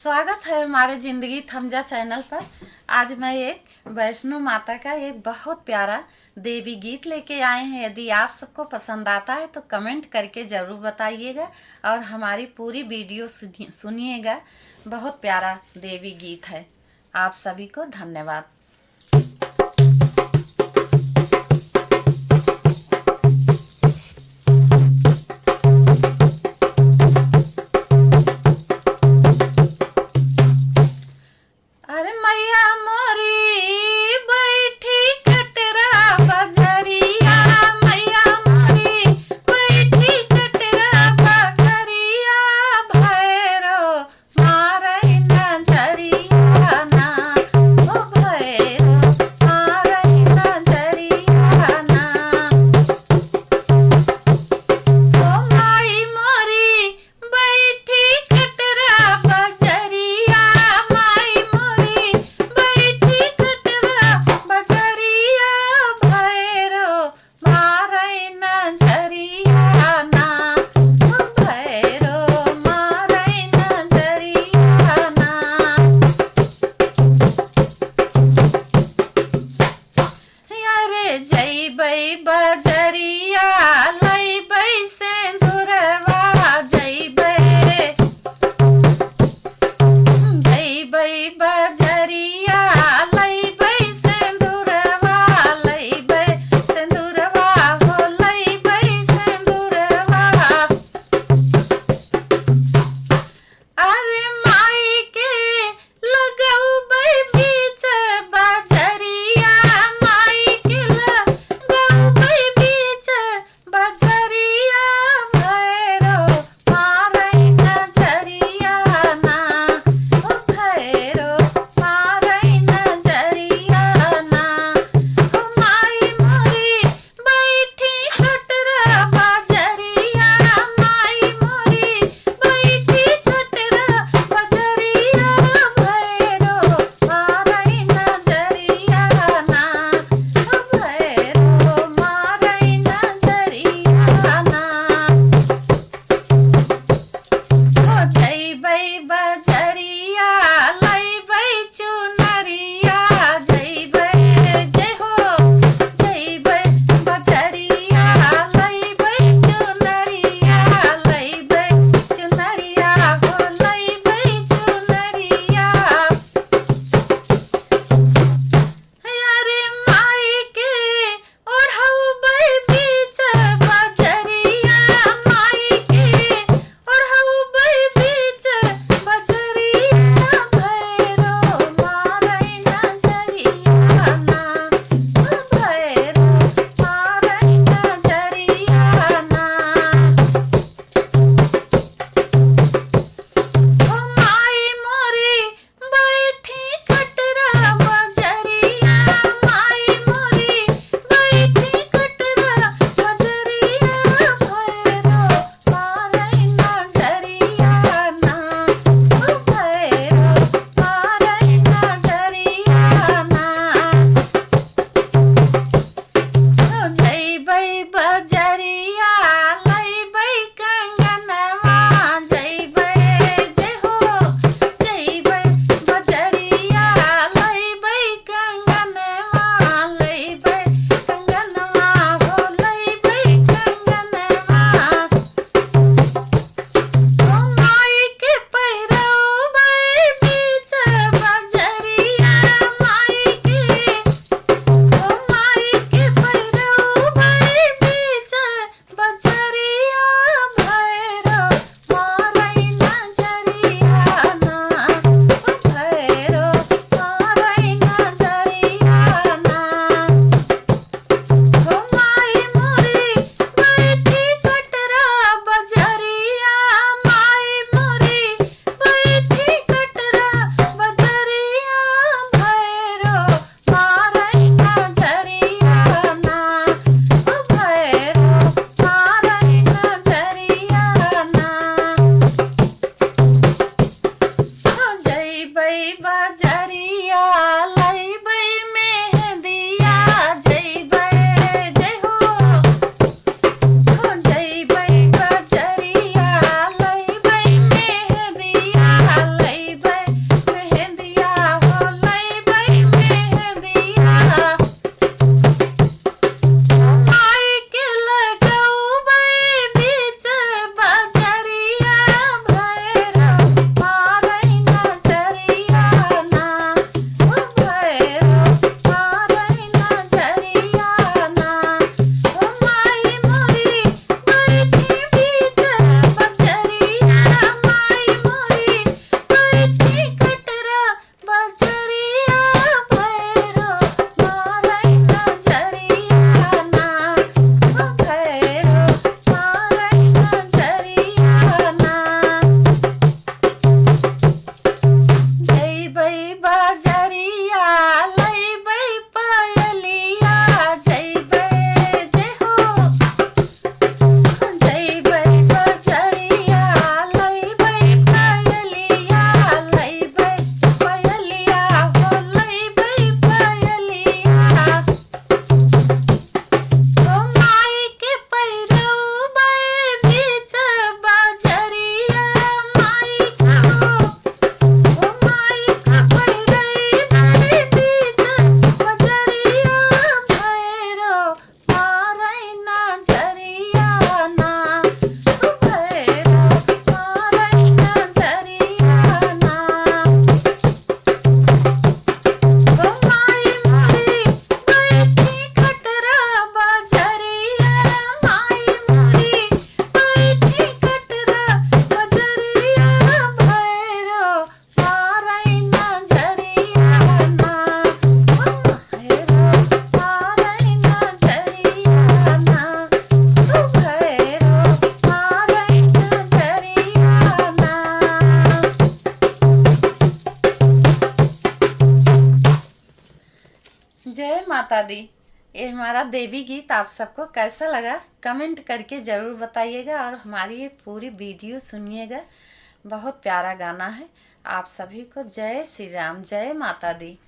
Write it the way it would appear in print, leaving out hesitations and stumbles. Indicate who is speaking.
Speaker 1: स्वागत है हमारे जिंदगी थमजा चैनल पर। आज मैं एक वैष्णो माता का एक बहुत प्यारा देवी गीत लेके आए हैं। यदि आप सबको पसंद आता है तो कमेंट करके ज़रूर बताइएगा और हमारी पूरी वीडियो सुनिएगा। बहुत प्यारा देवी गीत है। आप सभी को धन्यवाद। अरे मैया मोरी बैठी कटरा बजरिया, मैया मोरी बैठी कटरा बजरिया, भैरो मारै नजरिया ना, ओ भैरो मारै नजरिया ना। ओ माई मोरी बैठी कटरा बजरिया, माई मोरी बैठी कटरा बजरिया, भैरो मारै नजरिया ना, ओ भैरो मारै नजरिया ना। अरे जइबै बजरिया लइबै सिंदूरवा, जइबै बजरिया लइबै सिंदूरवा, लइबै सिंदूरवा हो लइबै सिंदूरवा। अरे माई के लगौबै बीच बजरिया, माई के लगौबै बीच बजरिया, भैरो मारै नजरिया ना, ओ भैरो मारै नजरिया ना। ओ माई मोरी बैठी कटरा बजरिया, माई मोरी बैठी कटरा बजरिया, भैरो मारै नजरिया ना, ओ भैरो मारै नजरिया ना। ओ जइबै बजरिया लइबै चुनरिया, जइबै जय हो जइबै बजरिया लइबै चुनरिया, लइबै चुनरिया हो लइबै चुनरिया। अरे माई के ओढ़ौबै बीच बजरिया, माई के ओढ़ौबै बीच बजरिया, भैरो मारै नजरिया ना, ओ भैरो मारै नजरिया ना। ओ माई मोरी बैठी कटरा बजरिया, माई मोरी बैठी कटरा बजरिया, भैरो मारै नजरिया ना, ओ भैरो मारै नजरिया ना। ओ जइबै बजरिया लइबै कंगनवा, जइबै जय हो जइबै बजरिया लइबै कंगनवा, लइबै कंगनवा हो लइबै कंगनवा। ओ माई के पहिरौबै बीच बजरिया, माई के ओ माई के पहिरौबै बीच बजरिया, भैरो मारै नजरिया ना, ओ भैरो मारै नजरिया ना। ओ माई मोरी बैठी कटरा बजरिया, माई मोरी बैठी कटरा बजरिया, भैरो मारै नजरिया ना, ओ भैरो मारै नजरिया ना। ओ जइबै बजरिया लइबै मेहंदिया, जइबै जय हो ओ जइबै बजरिया लइबै मेहंदिया, लइबै जय माता दी। ये हमारा देवी गीत आप सबको कैसा लगा कमेंट करके ज़रूर बताइएगा और हमारी ये पूरी वीडियो सुनिएगा। बहुत प्यारा गाना है। आप सभी को जय श्री राम, जय माता दी।